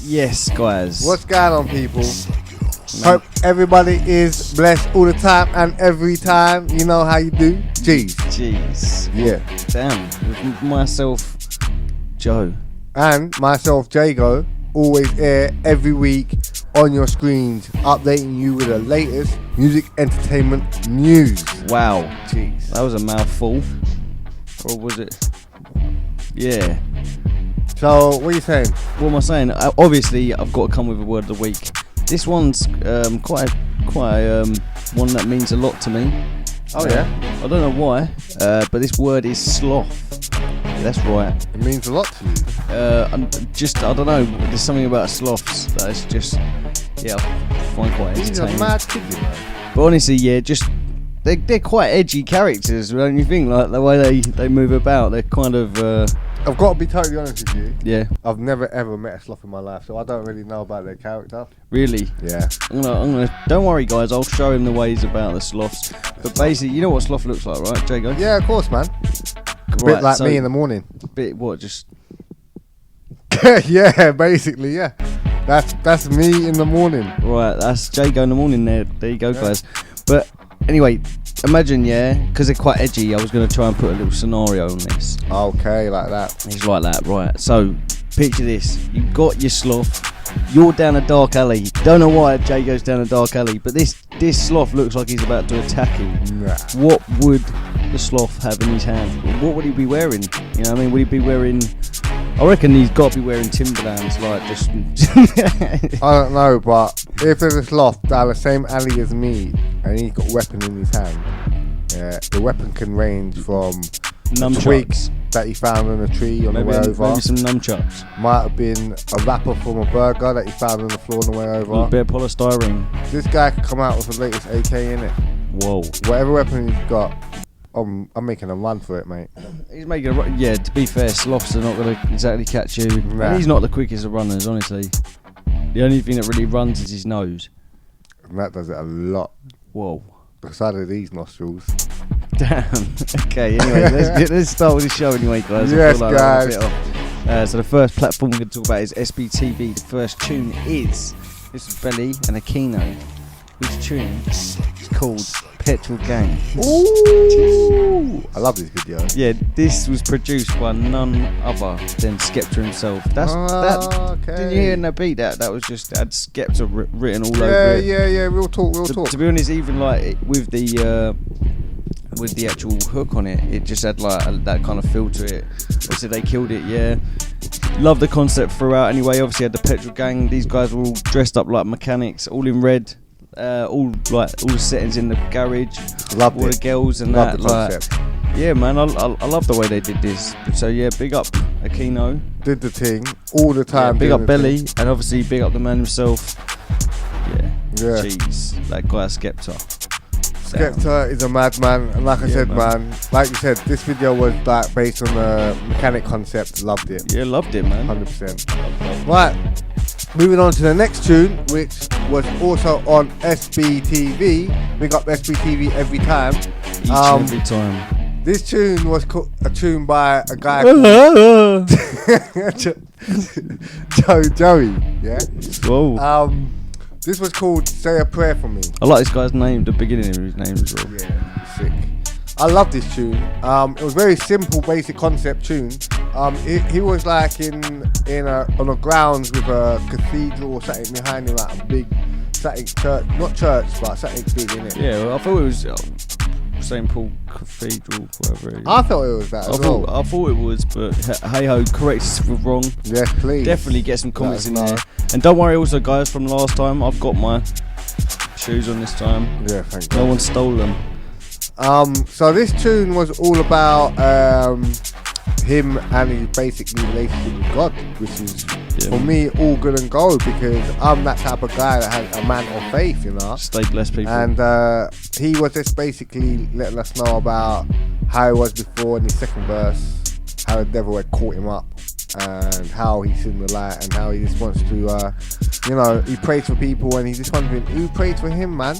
Yes, guys. What's going on, people? Hope everybody is blessed all the time and every time. You know how you do. Jeez. Yeah. Damn. With myself, Joe. And myself, Jago, always here every week on your screens, updating you with the latest music entertainment news. Wow. Jeez. That was a mouthful. Or was it? Yeah. So, what are you saying? What am I saying? Obviously, I've got to come with a word of the week. This one's quite one that means a lot to me. Oh yeah? I don't know why, but this word is sloth. That's right. It means a lot to you. I don't know. There's something about sloths that is just, I find quite These are entertaining. mad kids, you know. But honestly, yeah, just they're quite edgy characters, don't you think? Like the way they move about, they're kind of. I've got to be totally honest with you. Yeah. I've never ever met a sloth in my life, so I don't really know about their character. Really? Yeah. I'm gonna. Don't worry, guys. I'll show him the ways about the sloths. But basically, you know what a sloth looks like, right, Jago? Yeah, of course, man. A bit like me in the morning. Bit what? Just. Yeah, basically, yeah. That's me in the morning. Right, that's Jago in the morning. There you go, guys. But anyway, imagine, because they're quite edgy. I was gonna try and put a little scenario on this. Okay, like that. It's like that, right? So, picture this: you've got your sloth. You're down a dark alley. Don't know why Jago's down a dark alley, but this sloth looks like he's about to attack you. Nah. What would the sloth have in his hand? What would he be wearing? You know what I mean? Would he be wearing? I reckon he's got to be wearing Timberlands, like just. I don't know, but if there's a sloth down the same alley as me and he's got a weapon in his hand, the weapon can range from Nunchucks that he found on a tree on the way over. Maybe some nunchucks. Might have been a wrapper from a burger that he found on the floor on the way over. A bit of polystyrene. This guy could come out with the latest AK in it. Whoa. Whatever weapon he's got, I'm making a run for it, mate. He's making a run. Yeah, to be fair, sloths are not going to exactly catch you. Nah. And he's not the quickest of runners, honestly. The only thing that really runs is his nose. And that does it a lot. Whoa. Beside of these nostrils. Damn. Okay, anyway, let's start with the show anyway, guys. Yes, I feel like guys. so the first platform we're going to talk about is SBTV. The first tune is Belly and Ekeno. Which tune is called Petrol Gang. Ooh! I love this video. Yeah, this was produced by none other than Skepta himself. Okay. Didn't you hear that beat? That was just had Skepta written all over it. Yeah. Real talk. To be honest, even like with the actual hook on it, it just had like that kind of feel to it. Obviously, they killed it. Yeah, love the concept throughout. Anyway, obviously had the Petrol Gang. These guys were all dressed up like mechanics, all in red. All the settings in the garage. Loved all it. the girls and Loved that. the concept. Yeah, man, I love the way they did this. So yeah, big up Ekeno. Did the thing all the time. Yeah, big up Belly, and obviously big up the man himself. Yeah. Jeez, that guy Skepta. Skepta is a madman, and like I said, man, like you said, this video was like based on the mechanic concept. Loved it. Yeah, loved it, man. 100%. Right, moving on to the next tune, which was also on SBTV. We got SBTV every time. Each and every time. This tune was a tune by a guy called JoJoey. Yeah. Whoa. This was called "Say a Prayer for Me." I like this guy's name. The beginning of his name as well. Yeah, sick. I love this tune. It was very simple, basic concept tune. He was like on the grounds with a cathedral or something behind him, like a big something church, not church, but something big in it. Yeah, well, I thought it was St. Paul Cathedral, whatever it is. I thought it was that. I thought it was, but hey ho, correct us if we're wrong. Yes, please. Definitely get some comments in there. And don't worry, also guys, from last time, I've got my shoes on this time. Yeah, thank God. No one stole them. So this tune was all about him and his basically relationship with God, which is for me all good and gold, because I'm that type of guy that has a man of faith, you know. Stay blessed, people. And he was just basically letting us know about how it was before in his second verse, how the devil had caught him up, and how he's in the light, and how he just wants to, he prays for people, and he's just wondering who prays for him, man.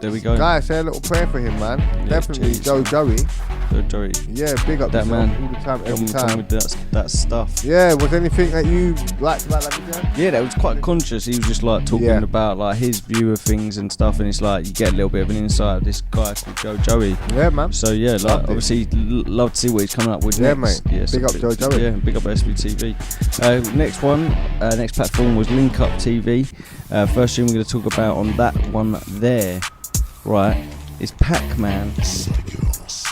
There we go. Guys, say a little prayer for him, man. Definitely, JoJoey. JoJoey. Yeah, big up that man. All the time, every time. With that stuff. Yeah, was anything that you liked about that video? Yeah, that was quite conscious. He was just like talking about like his view of things and stuff, and it's like you get a little bit of an insight of this guy called JoJoey. Yeah, man. So yeah, like obviously love to see what he's coming up with next. Mate. Yeah, big up JoJoey. Yeah, big up SBTV. Next one, next platform was Link Up TV. First thing we're going to talk about on that one there, right, is Pak-Man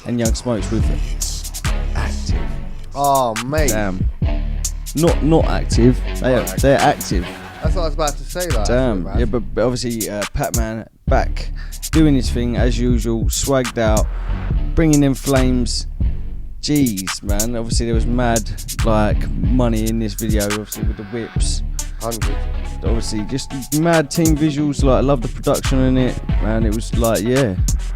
and Young Smokes with Active. Oh, mate. Damn. Not active. They're active. That's what I was about to say. Like, damn. Yeah, but obviously Pak-Man back doing his thing as usual, swagged out, bringing in flames. Jeez, man. Obviously there was mad like money in this video. Obviously with the whips. 100. Obviously just mad team visuals. Like I love the production in it, man. It was like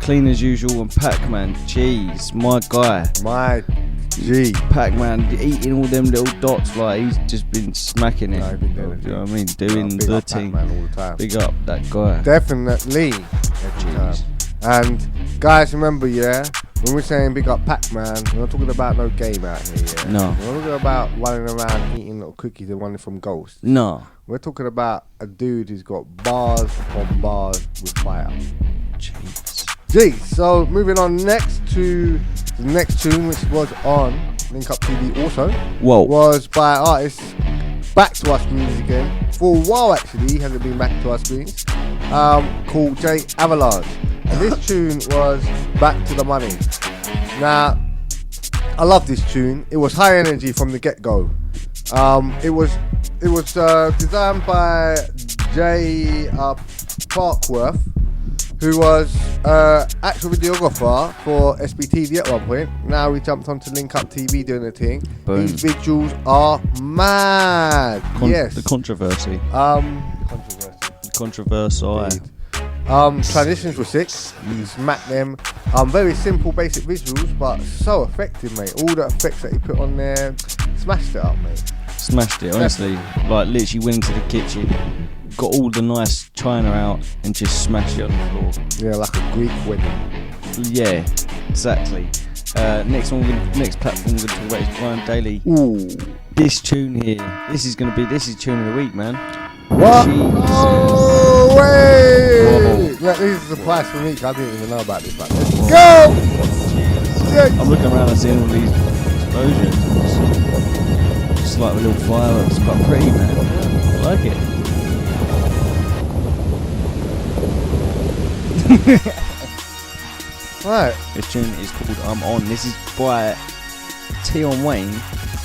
clean as usual. And Pak-Man, jeez, my guy. My G. Pak-Man eating all them little dots. Like he's just been smacking it. No, been doing you know what I mean? Doing the thing. All the time. Big up that guy. Definitely. Every time. And guys, remember, when we're saying big up Pak-Man, we're not talking about no game out here. No. We're not talking about running around eating little cookies and running from ghosts. No. We're talking about a dude who's got bars upon bars with fire. Jeez. So moving on next to the next tune, which was on Link Up TV also. Whoa. Was by artists back to our screens again. For a while actually, he hasn't been back to our screens. Called Avalanche. And this tune was Back to the Money. Now, I love this tune. It was high energy from the get-go. It was designed by Jay Parkworth, who was actual videographer for SBTV at one point. Now he jumped onto Link Up TV doing the thing. Boom. These visuals are mad. Yes. The controversy. Controversial. Transitions were sick. You smacked them. Very simple, basic visuals, but so effective, mate. All the effects that he put on there, smashed it up, mate. Smashed it, honestly. Like literally went into the kitchen, got all the nice china out, and just smashed it on the floor. Yeah, like a Greek wedding. Yeah, exactly. Next platform we're gonna talk about is Brian Daly. Ooh. This tune here, this is tune of the week, man. What? Jeez. Oh, wait! Look, this is a surprise for me, 'cause I didn't even know about this. But let's go! Yeah. I'm looking around and seeing all these explosions. Just like a little fireworks. It's quite pretty, man. I like it. Right. This tune is called I'm On. This is by Tion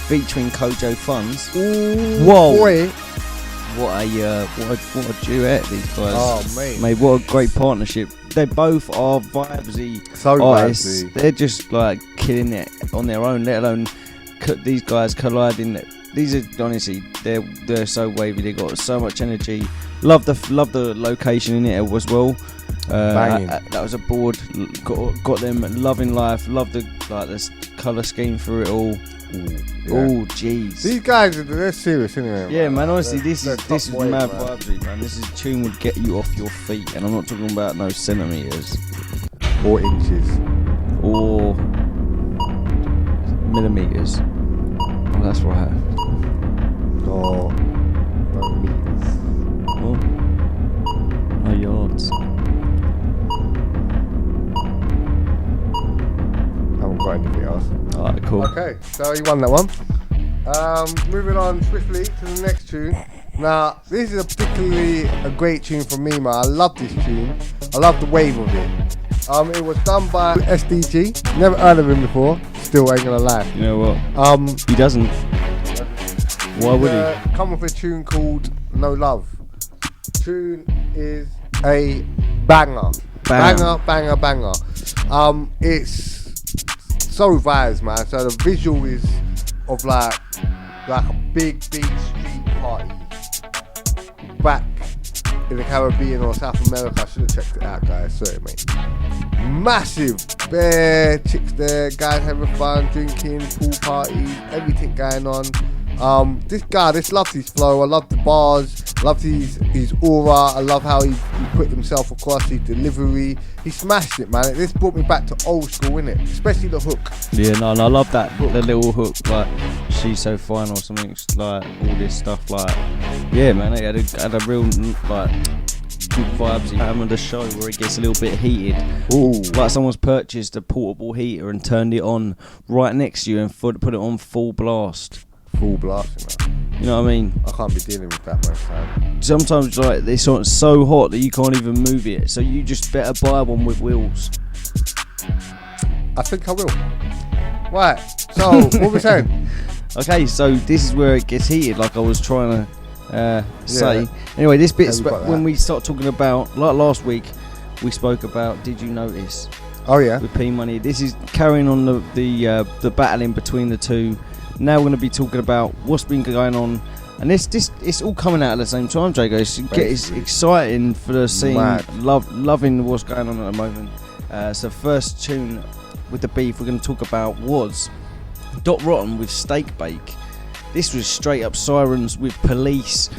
featuring Kojo Funds. Ooh, whoa! Boy. What a duet these guys. Oh, mate. Mate, what a great partnership. They both are vibesy So artists. vibesy. They're just like killing it on their own, let alone these guys colliding. These are honestly, they're so wavy. They got so much energy. Love the location in it as well. That was a board. Got them loving life. Love the colour scheme through it all. Oh, jeez. These guys, they're serious, anyway. Yeah, man. Honestly, this is mad man. vibesy, man. This tune would get you off your feet, and I'm not talking about no centimeters or inches or millimeters. Oh, that's right. or meters. Oh, no yards. I haven't got anything else. Alright, cool. Okay, so you won that one. Moving on swiftly to the next tune. Now, this is particularly a great tune for me, man. I love this tune. I love the wave of it. It was done by SDG. Never heard of him before. Still ain't gonna lie. You know what? He doesn't. Why would he? Come with a tune called No Love. Tune is a banger. Banger. It's so vibes, man. So the visual is of like a big street party back in the Caribbean or South America. I should have checked it out, guys. Sorry, mate. Massive, bare chicks there, guys having fun, drinking, pool parties, everything going on. This love his flow. I love the bars. Love his aura. I love how he put himself across, his delivery. He smashed it, man. This brought me back to old school, innit? Especially the hook. Yeah, no, I love that. The little hook, like, she's so fine or something, like, all this stuff, like, yeah, man, it had a real, like, good vibes on the show where it gets a little bit heated. Ooh. Like someone's purchased a portable heater and turned it on right next to you and put it on full blast. Full blast, man. You know what I mean? I can't be dealing with that most time. Sometimes like it's so hot that you can't even move it, so you just better buy one with wheels. I think I will. Right, so what were we saying? Okay, so this is where it gets heated, like I was trying to say. Anyway, this bit's when we start talking about, like last week, we spoke about Did You Notice? Oh yeah. With P Money. This is carrying on the battling between the two. Now we're going to be talking about what's been going on, and it's all coming out at the same time, Jago. It's exciting for the scene. Loving what's going on at the moment. So first tune with the beef we're going to talk about was Dot Rotten with Steak Bake. This was straight up sirens with police,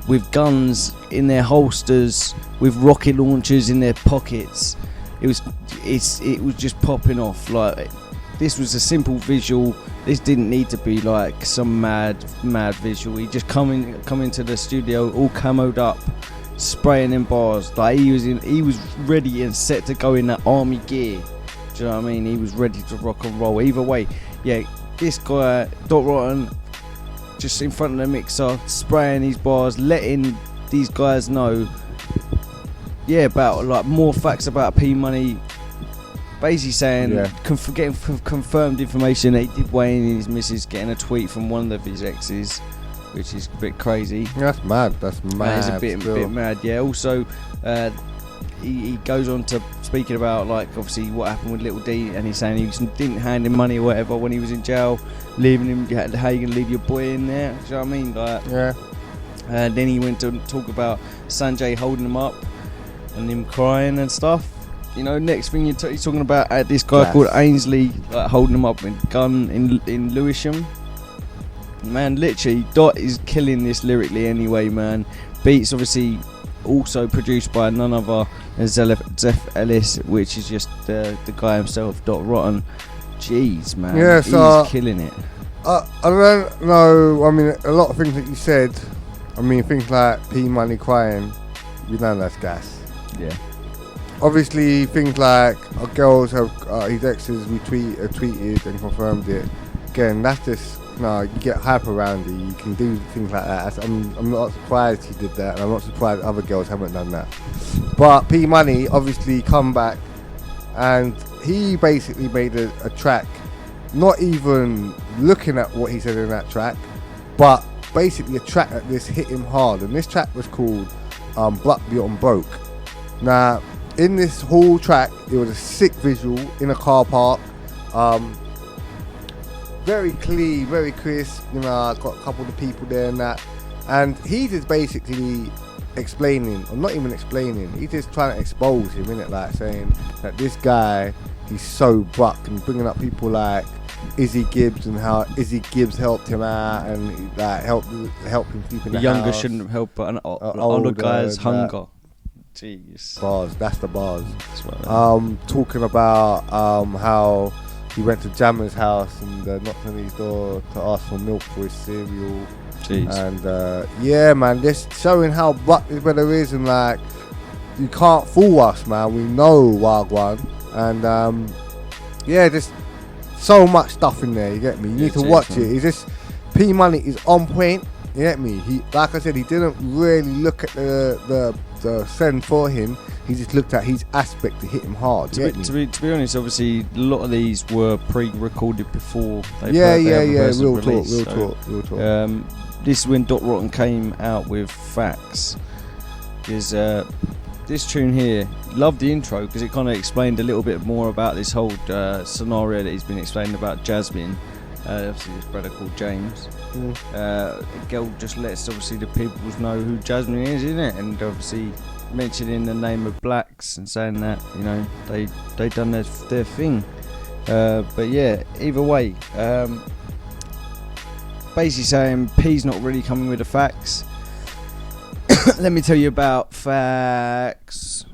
with guns in their holsters, with rocket launchers in their pockets. It was just popping off. Like, this was a simple visual. This didn't need to be like some mad visual. He just come into the studio all camoed up, spraying in bars. Like he was ready and set to go in that army gear. Do you know what I mean? He was ready to rock and roll. Either way, yeah. This guy Dot Rotten, just in front of the mixer, spraying these bars, letting these guys know, about like more facts about P Money. Basically saying, getting confirmed information that he did Wayne and his missus, getting a tweet from one of his exes, which is a bit crazy. That's mad. That's mad. It's a bit mad. Yeah. Also, he goes on to speaking about like obviously what happened with Little D, and he's saying he didn't hand him money or whatever when he was in jail, leaving him. How you gonna leave your boy in there? Do you know what I mean? Like, yeah. Then he went to talk about Sanjay holding him up and him crying and stuff. You know, next thing he's talking about this guy called Ainsley, like, holding him up with a gun in Lewisham. Man, literally, Dot is killing this lyrically anyway, man. Beats obviously also produced by none other than Zeph Ellis, which is just the guy himself, Dot Rotten. Jeez, man, he's killing it. I don't know. I mean, a lot of things that you said. I mean, things like P Money crying. You know that's gas. Yeah. Obviously, things like girls have his exes tweeted and confirmed it. Again, that's just you get hype around it. You can do things like that. I'm not surprised he did that, and I'm not surprised other girls haven't done that. But P Money obviously come back, and he basically made a track, not even looking at what he said in that track, but basically a track that this hit him hard. And this track was called BRUCK Beyond Broke. Now, in this whole track, it was a sick visual in a car park. Very clean, very crisp. You know, got a couple of the people there and that. And he's just basically explaining, or not even explaining, he's just trying to expose him, innit? Like saying that this guy, he's so Bruck, and bringing up people like Izzy Gibbs and how Izzy Gibbs helped him out and like helped him keep in the younger house. Shouldn't have helped, but an older guy's hunger. Jeez. Bars, that's the bars. Talking about how he went to Jammer's house and knocked on his door to ask for milk for his cereal. Jeez. And yeah, man, this showing how Bruck this weather is, and like you can't fool us, man. We know Wagwan, and yeah, just so much stuff in there. You get me? You need to watch it. It's just P Money is on point. You get me? He, like I said, he didn't really look at the send for him. He just looked at his aspect to hit him hard. To be honest, obviously a lot of these were pre-recorded before they Real release, talk. This is when Dot Rotten came out with Facts. Because this tune here, love the intro because it kind of explained a little bit more about this whole scenario that he's been explaining about Jasmine. Obviously this brother called James. Girl just lets obviously the people know who Jasmine is, innit? And obviously mentioning the name of blacks and saying that, you know, they done their thing. But yeah, either way, basically saying P's not really coming with the facts. Let me tell you about facts.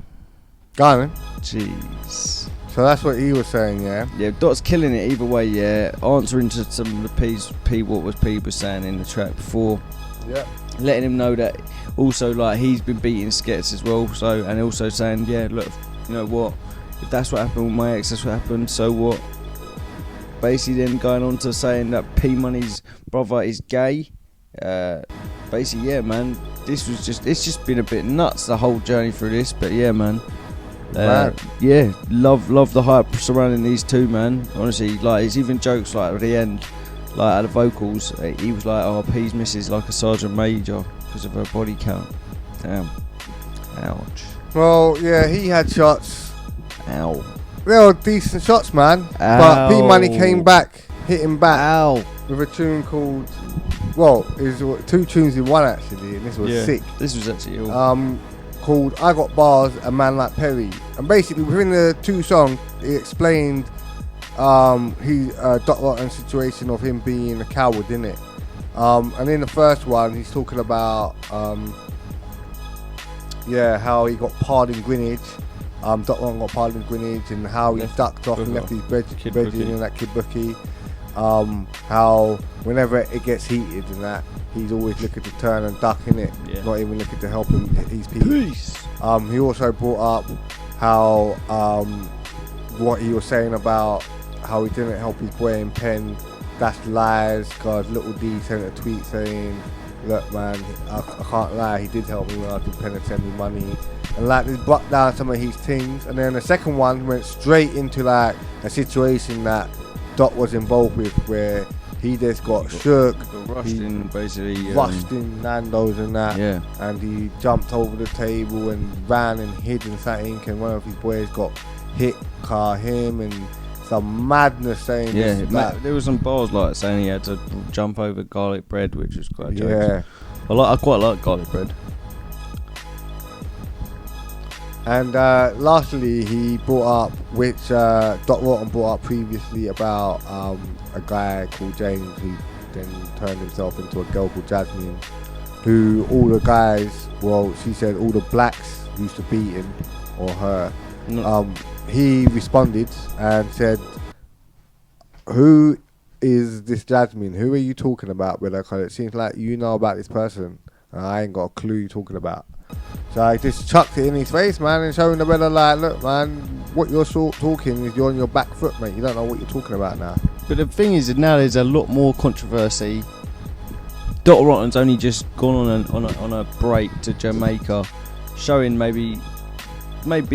Go on then. Jeez. So that's what he was saying, yeah? Yeah, Dot's killing it either way, yeah. Answering to some of the what P was saying in the track before. Yeah. Letting him know that also, like, he's been beating skets as well. So, and also saying, yeah, look, you know what? If that's what happened with my ex, that's what happened, so what? Basically then going on to saying that P Money's brother is gay. Basically, yeah, man. It's just been a bit nuts, the whole journey through this. But yeah, man. Yeah, love the hype surrounding these two, man. Honestly, like, it's even jokes like at the end, like at the vocals, he was like, "Oh, P's misses like a sergeant major because of her body count." Damn. Ouch. Well, yeah, he had shots. Ow. They were decent shots, man. Ow. But P Money came back, hit him back. Ow. With a tune called, well, it was 2 tunes in one actually, and this was sick. This was actually ill. Called I Got Bars, A Man Like PERI. And basically within the 2 songs, it explained Doc Rotten's situation of him being a coward, innit? And in the first one, he's talking about how he got pardoned in Greenwich. Doc Rotten got pardoned in Greenwich, and how he ducked off and left his bedroom in that kid bookie. How whenever it gets heated and that, he's always looking to turn and duck in it, not even looking to help him his peace. He also brought up how what he was saying about how he didn't help his boy in pen. That's lies. Cause Little D sent a tweet saying, "Look, man, I can't lie. He did help me when I was in pen and send me money." And like this brought down some of his things. And then the second one went straight into like a situation that Dot was involved with, where he just got shook. Got rushed in, basically. Rushed in Nando's and that. Yeah. And he jumped over the table and ran and hid in something. And one of his boys got hit, him, and some madness saying. Yeah, there was some bars like saying he had to jump over garlic bread, which was quite jokes. Yeah. I quite like garlic bread. And lastly, he brought up, which Doc Rotten brought up previously, about a guy called James who then turned himself into a girl called Jasmine, who all the guys, well, she said all the blacks used to beat him or her. He responded and said, "Who is this Jasmine? Who are you talking about, brother? Because it seems like you know about this person. And I ain't got a clue you're talking about." So I just chucked it in his face, man, and showing the brother, like, look, man, what you're talking is you're on your back foot, mate. You don't know what you're talking about now. But the thing is that now there's a lot more controversy. Dr. Rotten's only just gone on a break to Jamaica, showing maybe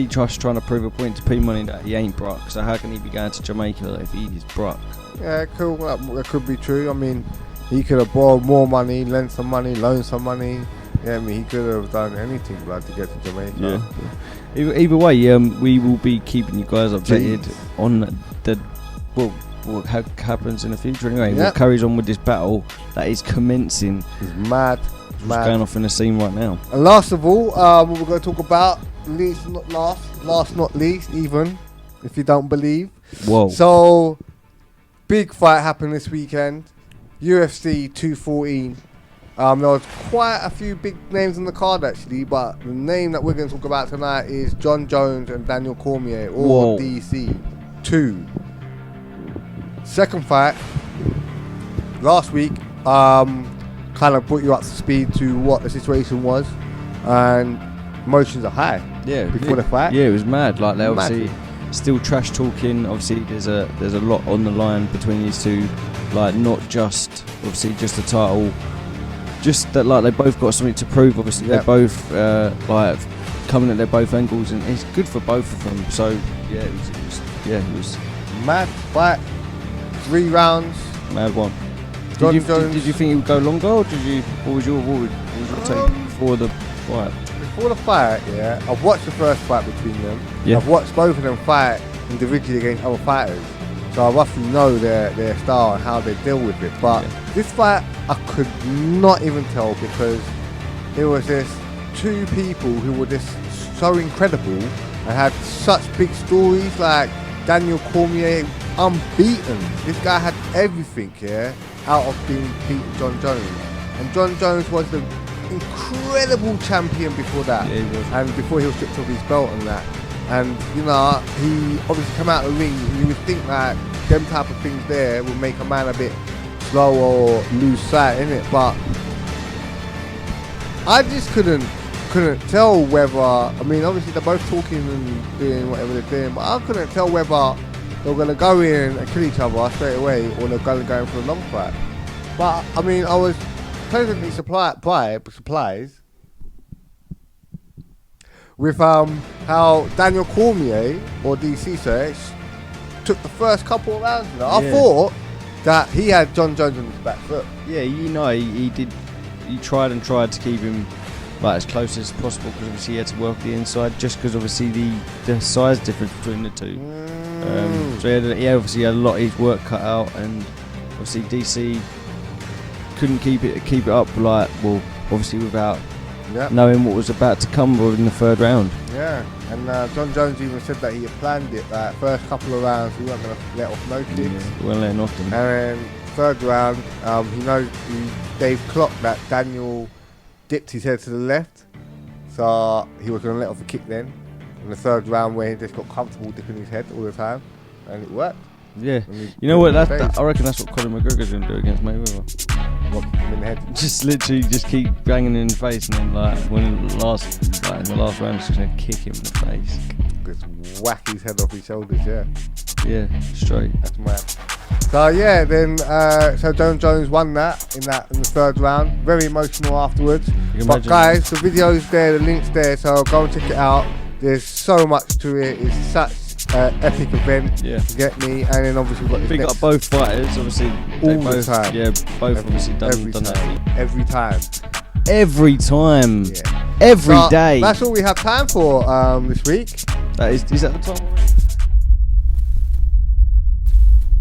just trying to prove a point to P Money that he ain't BRUCK. So how can he be going to Jamaica if he is BRUCK? Yeah, cool. That could be true. I mean, he could have borrowed more money, lent some money, loaned some money. Yeah, I mean, he could have done anything, blood, to get to Jamaica. Yeah. Either way, we will be keeping you guys updated on what happens in the future. Anyway, what carries on with this battle that is commencing. It's mad. It's going off in the scene right now. And last of all, what we're going to talk about, last not least, even if you don't believe. Whoa. So, big fight happened this weekend. UFC 214. There was quite a few big names on the card actually, but the name that we're going to talk about tonight is Jon Jones and Daniel Cormier, all DC 2. Second fight last week, kind of put you up to speed to what the situation was, and emotions are high. Yeah, before the fight. Yeah, it was mad. Like, they obviously still trash talking. Obviously, there's a lot on the line between these two. Like, not just obviously just the title. Just that, like, they both got something to prove. Obviously, they're both like coming at their both angles, and it's good for both of them. So yeah, it was mad fight. 3 rounds. Mad one. Did you think it would go longer, or what was your take before the fight? Before the fight, I've watched the first fight between them. Yeah. I've watched both of them fight individually against other fighters, so I roughly know their style and how they deal with it. But this fight, I could not even tell, because it was just 2 people who were just so incredible and had such big stories. Like Daniel Cormier, unbeaten. This guy had everything, out of being beaten Jon Jones. And Jon Jones was incredible champion before that. Yeah, he was. And before he was stripped of his belt and that. And, you know, he obviously come out of the ring and you would think that them type of things there would make a man a bit slow or lose sight, innit? But I just couldn't tell whether, I mean, obviously they're both talking and doing whatever they're doing, but I couldn't tell whether they were going to go in and kill each other straight away or they're going to go in for a long fight. But, I mean, I was pleasantly surprised with how Daniel Cormier, or DC Search, took the first couple of rounds. You know? I thought that he had John Jones on his back foot. Yeah, you know, he did. He tried to keep him like as close as possible because obviously he had to work the inside, just because obviously the size difference between the two. So he obviously had a lot of his work cut out, and obviously DC couldn't keep it up, like, well, obviously without knowing what was about to come in the third round. Yeah, and John Jones even said that he had planned it, that first couple of rounds he wasn't going to let off no kicks. Yeah, well letting off them. And then third round, Dave clocked that Daniel dipped his head to the left, so he was going to let off a kick then. In the third round, where he just got comfortable dipping his head all the time, and it worked. Yeah, you know what? I reckon that's what Conor McGregor's going to do against Mayweather. What, kick him in the head? Just literally keep banging him in the face, and then in the last round, he's just going to kick him in the face. Just whack his head off his shoulders. Yeah, straight. That's mad. So yeah, then so John Jones won that in the third round. Very emotional afterwards. But guys, the video's there, the link's there, so go and check it out. There's so much to it. It's such epic event. Yeah. You get me? And then obviously we've got this Big up both fighters, obviously. All the time. Yeah, both obviously done that. Every time. Every time. Yeah. Every day. That's all we have time for this week. Is that the time?